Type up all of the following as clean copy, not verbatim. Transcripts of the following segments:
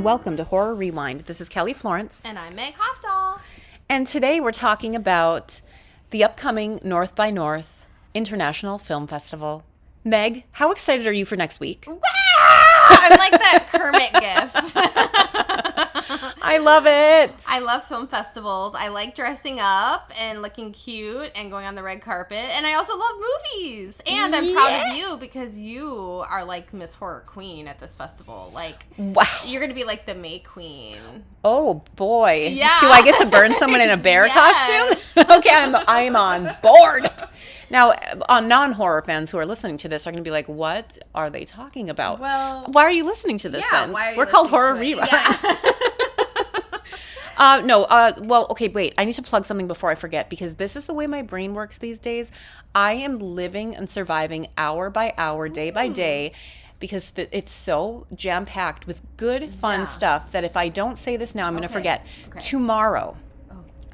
and welcome to Horror Rewind. This is Kelly Florence. And I'm Meg Hofdahl. And today we're talking about the upcoming North by North International Film Festival. Meg, how excited are you for next week? Wow! I'm like that Kermit gif. I love it. I love film festivals. I like dressing up and looking cute and going on the red carpet. And I also love movies. And I'm proud of you because you are like Miss Horror Queen at this festival. Like, wow. You're going to be like the May Queen. Oh, boy. Yeah. Do I get to burn someone in a bear costume? Okay, I'm on board. Now, non-horror fans who are listening to this are going to be like, what are they talking about? Well, why are you listening to this then? Why are you We're called Horror listening to Rewind. Yeah. Well, okay, wait. I need to plug something before I forget because this is the way my brain works these days. I am living and surviving hour by hour, day by day, because it's so jam-packed with good, fun stuff that if I don't say this now, I'm going to forget. Okay. Tomorrow,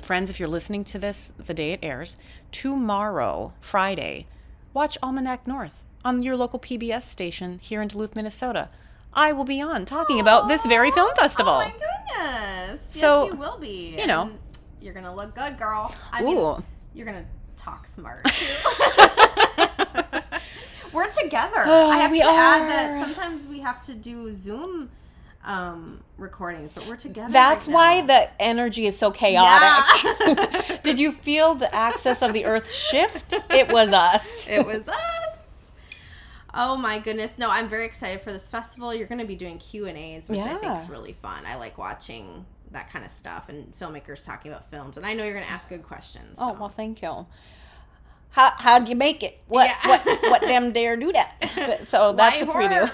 friends, if you're listening to this the day it airs, tomorrow, Friday, watch Almanac North on your local PBS station here in Duluth, Minnesota. I will be on talking about this very film festival. Oh my goodness. So, yes, you will be. You know. And you're going to look good, girl. I mean, you're going to talk smart, too. We're together. I have to add that sometimes we have to do Zoom recordings, but we're together. That's right why now. the energy is so chaotic. Yeah. Did you feel the axis of the earth shift? It was us. It was us. Oh my goodness. No, I'm very excited for this festival. You're going to be doing Q&As, which I think is really fun. I like watching that kind of stuff and filmmakers talking about films. And I know you're going to ask good questions. Oh, well, thank you. How'd you make it? What damn dare do that? So that's the preview.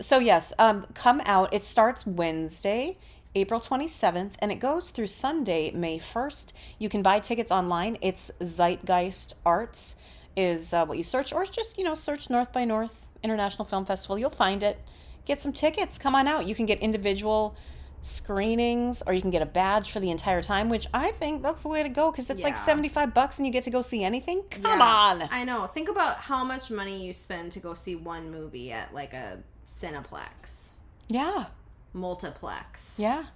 So yes, come out. It starts Wednesday, April 27th, and it goes through Sunday, May 1st. You can buy tickets online. It's Zeitgeist Arts is what you search, or just, search North by North International Film Festival. You'll find it. Get some tickets. Come on out. You can get individual screenings, or you can get a badge for the entire time, which I think that's the way to go because it's like $75 and you get to go see anything. Come on. I know. Think about how much money you spend to go see one movie at like a Cineplex. Yeah. Multiplex. Yeah.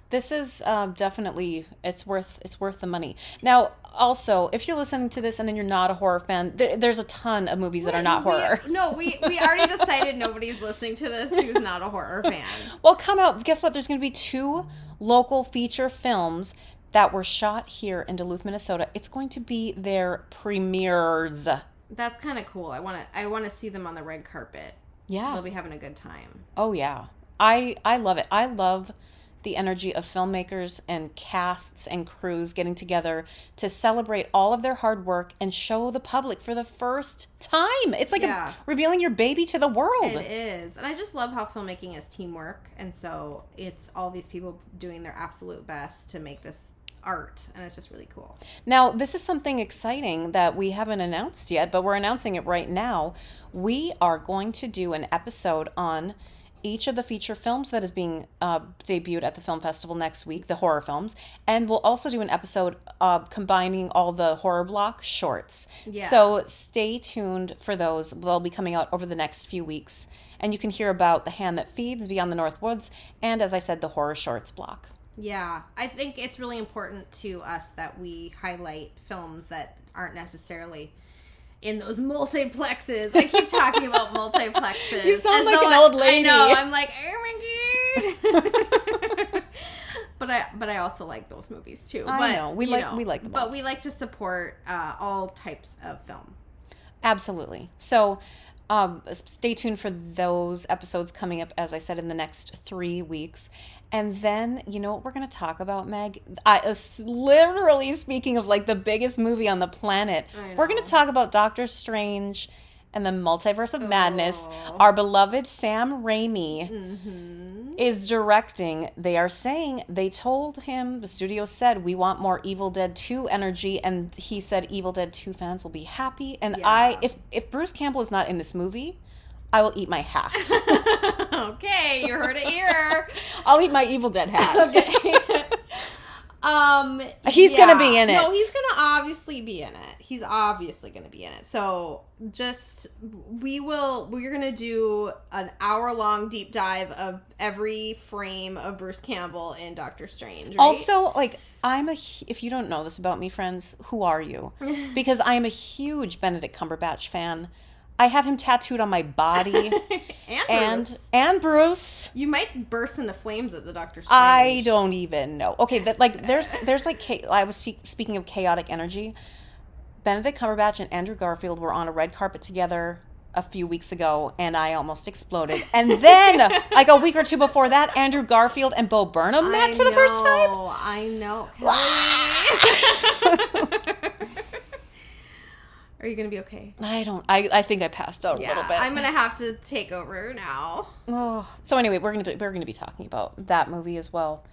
This is definitely, it's worth the money. Now, also, if you're listening to this and then you're not a horror fan, there's a ton of movies that are not horror. We already decided nobody's listening to this who's not a horror fan. Well, come out. Guess what? There's going to be 2 local feature films that were shot here in Duluth, Minnesota. It's going to be their premieres. That's kind of cool. I want to see them on the red carpet. Yeah. They'll be having a good time. Oh, yeah. I love it. I love the energy of filmmakers and casts and crews getting together to celebrate all of their hard work and show the public for the first time. It's like revealing your baby to the world. It is. And I just love how filmmaking is teamwork. And so it's all these people doing their absolute best to make this art. And it's just really cool. Now, this is something exciting that we haven't announced yet, but we're announcing it right now. We are going to do an episode on each of the feature films that is being debuted at the film festival next week, the horror films, and we'll also do an episode combining all the horror block shorts. Yeah. So stay tuned for those. They'll be coming out over the next few weeks, and you can hear about The Hand That Feeds, Beyond the North Woods, and as I said, the horror shorts block. Yeah, I think it's really important to us that we highlight films that aren't necessarily in those multiplexes. I keep talking about multiplexes. You sound like an old lady. I know. I'm like, oh my god. But I also like those movies too. I know. We like them. But we like to support all types of film. Absolutely. So stay tuned for those episodes coming up, as I said, in the next 3 weeks. And then, you know what we're going to talk about, Meg? Literally speaking of like the biggest movie on the planet, we're going to talk about Doctor Strange and the Multiverse of Madness. Our beloved Sam Raimi is directing. They are saying, they told him, the studio said, we want more Evil Dead 2 energy. And he said Evil Dead 2 fans will be happy. And if Bruce Campbell is not in this movie, I will eat my hat. Okay, you heard it here. I'll eat my Evil Dead hat. Okay. He's gonna be in it. No, he's gonna obviously be in it. He's obviously going to be in it. So we're going to do an hour-long deep dive of every frame of Bruce Campbell in Doctor Strange, right? Also, like, if you don't know this about me, friends, who are you? Because I am a huge Benedict Cumberbatch fan. I have him tattooed on my body. and Bruce. You might burst into flames at the Doctor Strange. I don't even know. Okay, there's like, I was speaking of chaotic energy. Benedict Cumberbatch and Andrew Garfield were on a red carpet together a few weeks ago, and I almost exploded. And then, like a week or two before that, Andrew Garfield and Bo Burnham met for the first time. I know. Are you going to be okay? I think I passed out a little bit. I'm going to have to take over now. Oh. So anyway, we're going to be talking about that movie as well.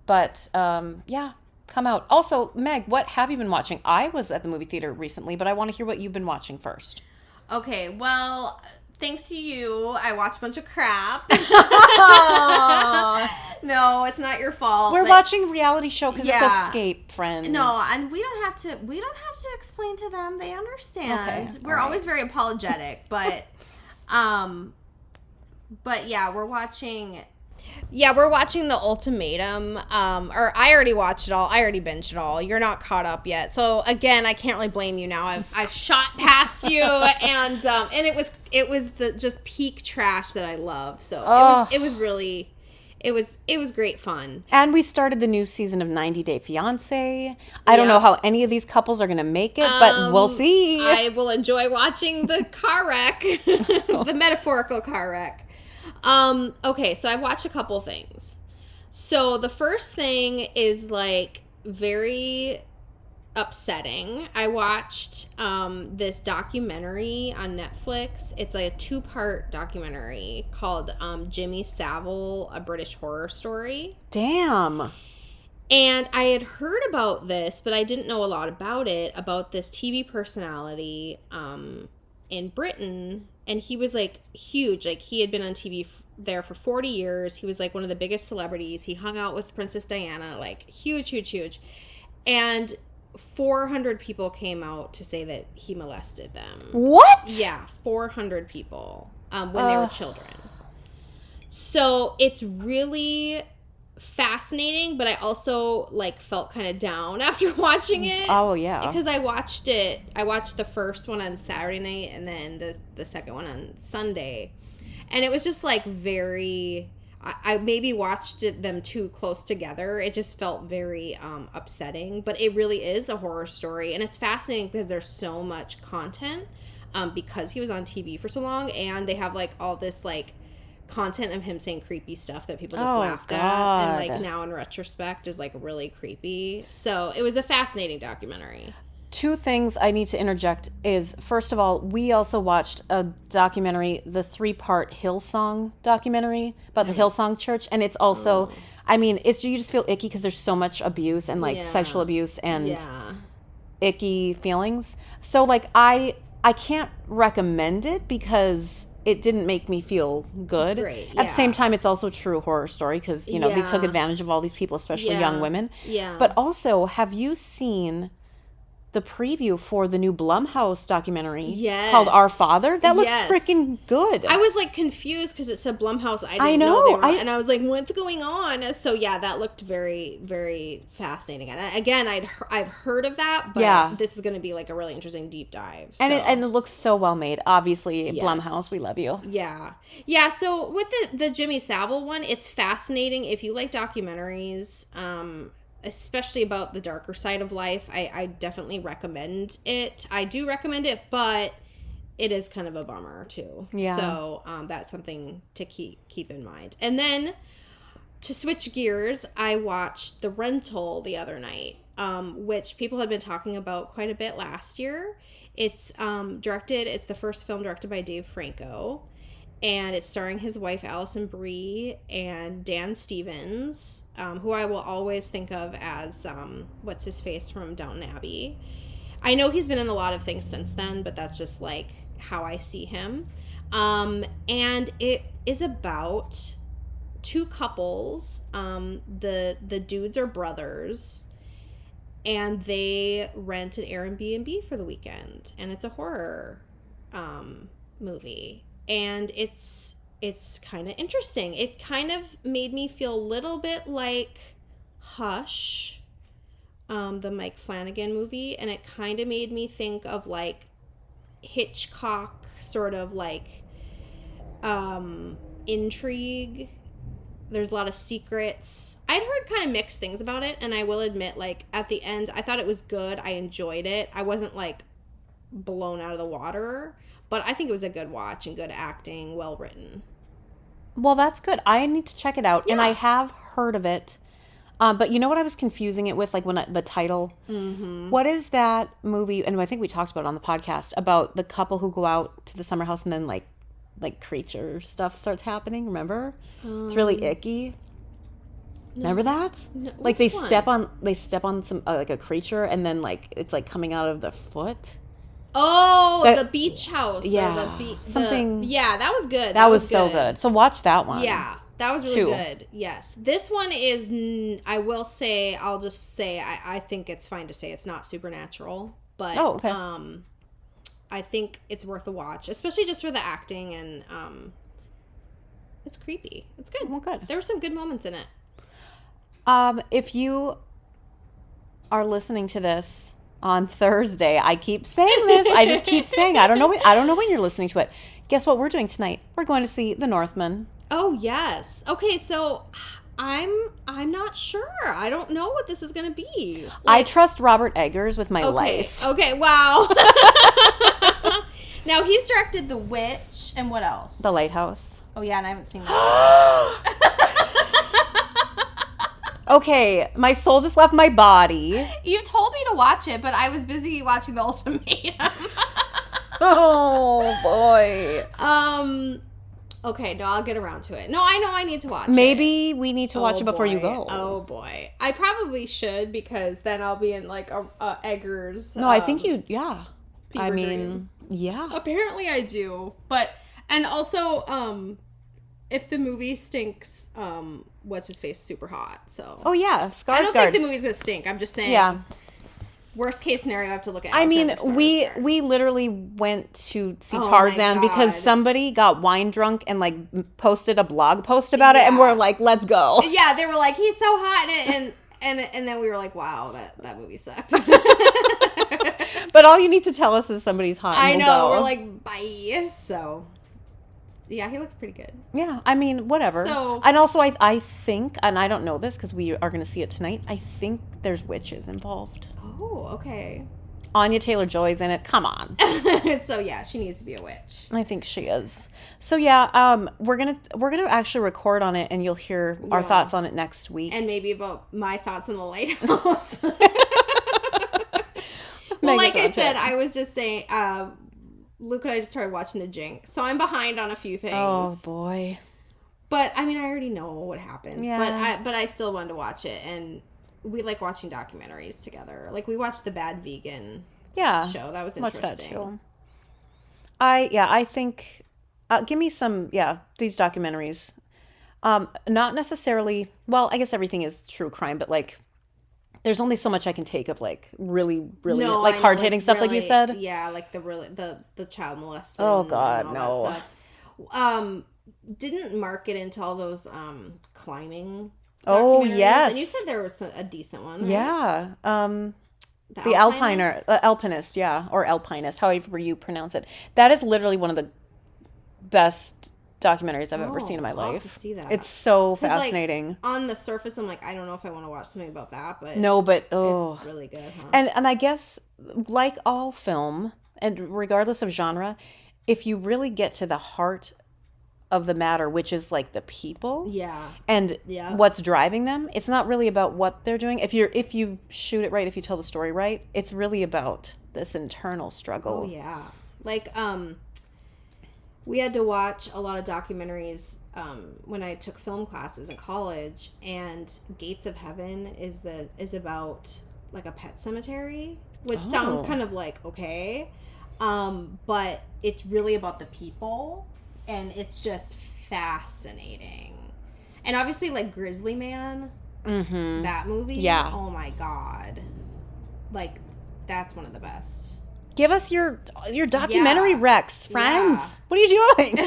But yeah, come out. Also, Meg, what have you been watching? I was at the movie theater recently, but I want to hear what you've been watching first. Okay, well, thanks to you, I watched a bunch of crap. No, it's not your fault. We're watching a reality show because it's Escape, friends. No, and we don't have to explain to them. They understand. Okay, we're always very apologetic, but yeah, we're watching The Ultimatum. Or I already watched it all. I already binged it all. You're not caught up yet. So again, I can't really blame you now. I've shot past you, and it was the just peak trash that I love. So it was really. It was great fun. And we started the new season of 90 Day Fiancé. I don't know how any of these couples are going to make it, but we'll see. I will enjoy watching the car wreck, the metaphorical car wreck. Okay, so I've watched a couple things. So the first thing is like very upsetting. I watched this documentary on Netflix. It's like a 2-part documentary called Jimmy Savile, A British Horror Story. Damn. And I had heard about this, but I didn't know a lot about it, about this TV personality in Britain. And he was like huge. Like he had been on TV there for 40 years. He was like one of the biggest celebrities. He hung out with Princess Diana, like huge. And 400 people came out to say that he molested them. What? Yeah, 400 people when they were children. So it's really fascinating, but I also like felt kind of down after watching it. Oh yeah, because I watched the first one on Saturday night and then the second one on Sunday, and it was just like very. I maybe watched them too close together. It just felt very upsetting, but it really is a horror story, and it's fascinating because there's so much content because he was on TV for so long, and they have like all this like content of him saying creepy stuff that people just laughed at, and like now in retrospect is like really creepy. So it was a fascinating documentary. 2 things I need to interject is, first of all, we also watched a documentary, the 3-part Hillsong documentary about the Hillsong Church, and it's also, I mean, you just feel icky because there's so much abuse and like sexual abuse and icky feelings. So like I can't recommend it because it didn't make me feel good. Great, At the same time, it's also a true horror story because, you know, they took advantage of all these people, especially young women. Yeah. But also, have you seen the preview for the new Blumhouse documentary called Our Father? That looks freaking good. I was like confused because it said Blumhouse. I didn't know they were, and I was like, what's going on? So yeah, that looked very, very fascinating. And again, I've heard of that, but this is going to be like a really interesting deep dive. So. And it looks so well made. Obviously, Blumhouse, we love you. Yeah. So with the Jimmy Savile one, it's fascinating if you like documentaries. Especially about the darker side of life, I definitely recommend it. I do recommend it, but it is kind of a bummer too. Yeah. So that's something to keep in mind. And then to switch gears, I watched The Rental the other night, which people had been talking about quite a bit last year. It's it's the first film directed by Dave Franco. And it's starring his wife, Alison Brie, and Dan Stevens, who I will always think of as, what's-his-face from Downton Abbey. I know he's been in a lot of things since then, but that's just, like, how I see him. And it is about 2 couples. The dudes are brothers. and they rent an Airbnb for the weekend, and it's a horror movie, and it's kind of interesting. It kind of made me feel a little bit like Hush, the Mike Flanagan movie, and it kind of made me think of like Hitchcock sort of like intrigue. There's a lot of secrets. I'd heard kind of mixed things about it, and I will admit, like, at the end, I thought it was good. I enjoyed it. I wasn't, like, blown out of the water, but I think it was a good watch and good acting, well written. Well, that's good. I need to check it out, and I have heard of it. But you know what I was confusing it with, like, the title? Mm-hmm. What is that movie, and I think we talked about it on the podcast, about the couple who go out to the summer house and then, like creature stuff starts happening, remember? It's really icky. No, remember that? No, like they step on some like a creature, and then like it's like coming out of the foot. Oh, the beach house. Yeah. Something. Yeah, that was good. That was so good. So watch that one. Yeah, that was really good. Yes. This one is, I will say, I'll just say, I think it's fine to say it's not supernatural. But, okay. I think it's worth a watch, especially just for the acting, and it's creepy. It's good. Well, good. There were some good moments in it. If you are listening to this on Thursday, I keep saying this. I just keep saying I don't know when you're listening to it. Guess what we're doing tonight? We're going to see The Northman. Oh yes. Okay, so I'm not sure. I don't know what this is going to be. Like, I trust Robert Eggers with my life. Okay, wow. Now, he's directed The Witch, and what else? The Lighthouse. Oh, yeah, and I haven't seen that. Okay, my soul just left my body. You told me to watch it, but I was busy watching The Ultimatum. Oh, boy. Okay, no, I'll get around to it. No, I know I need to watch Maybe we need to watch it before you go. Oh, boy. I probably should, because then I'll be in, like, a Eggers. No, I think you, yeah. I mean, yeah. Apparently I do. But, and also, if the movie stinks, what's his face is super hot, so. Oh, yeah, Skarsgård. I don't think the movie's gonna stink. I'm just saying. Yeah. Worst case scenario, I have to look at. I mean, we literally went to see Tarzan because somebody got wine drunk and like posted a blog post about it, and we're like, let's go. Yeah, they were like, he's so hot, and then we were like, wow, that movie sucked. But all you need to tell us is somebody's hot. I know. Go. We're like, bye. So, yeah, he looks pretty good. Yeah, I mean, whatever. So, and also, I think, and I don't know this because we are going to see it tonight. I think there's witches involved. Oh, okay. Anya Taylor-Joy's in it. Come on. So yeah, she needs to be a witch. I think she is. So yeah, we're gonna actually record on it, and you'll hear our thoughts on it next week, and maybe about my thoughts on the Lighthouse. Well, like I said, I was just saying, Luke and I just started watching The Jinx, so I'm behind on a few things. Oh boy! But I mean, I already know what happens. Yeah. But I still wanted to watch it, and we like watching documentaries together. Like we watched the Bad Vegan show. That was interesting. Watch that too. I think give me some these documentaries. Not necessarily. Well, I guess everything is true crime, but like. There's only so much I can take of like really like hard hitting stuff, really, like you said. Yeah, like the child molesting. Oh God, no. Didn't Mark get into all those climbing? Oh yes, and you said there was a decent one. Right? Yeah, the alpinist, or alpinist, however you pronounce it. That is literally one of the best documentaries I've ever seen in my life. I'll have to see that. It's so fascinating. Like, on the surface, I'm like, I don't know if I want to watch something about that, but it's really good. Huh? And I guess like all film, and regardless of genre, if you really get to the heart of the matter, which is like the people, and what's driving them, it's not really about what they're doing. If you shoot it right, if you tell the story right, it's really about this internal struggle. Oh yeah, like we had to watch a lot of documentaries when I took film classes in college, and Gates of Heaven is about like a pet cemetery, which sounds kind of like okay, but it's really about the people, and it's just fascinating. And obviously, like Grizzly Man, that movie, oh my God, Like, that's one of the best. Give us your documentary recs, friends. What are you doing?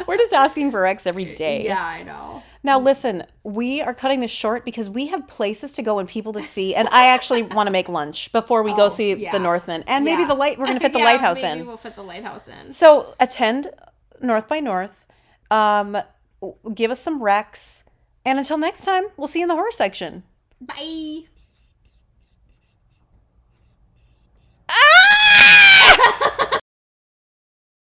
We're just asking for recs every day. Yeah, I know. Now, listen, we are cutting this short because we have places to go and people to see. And I actually want to make lunch before we go see the Northman. And maybe we're going to fit the lighthouse in. Maybe we'll fit the lighthouse in. So attend North by North. Give us some recs. And until next time, we'll see you in the horror section. Bye.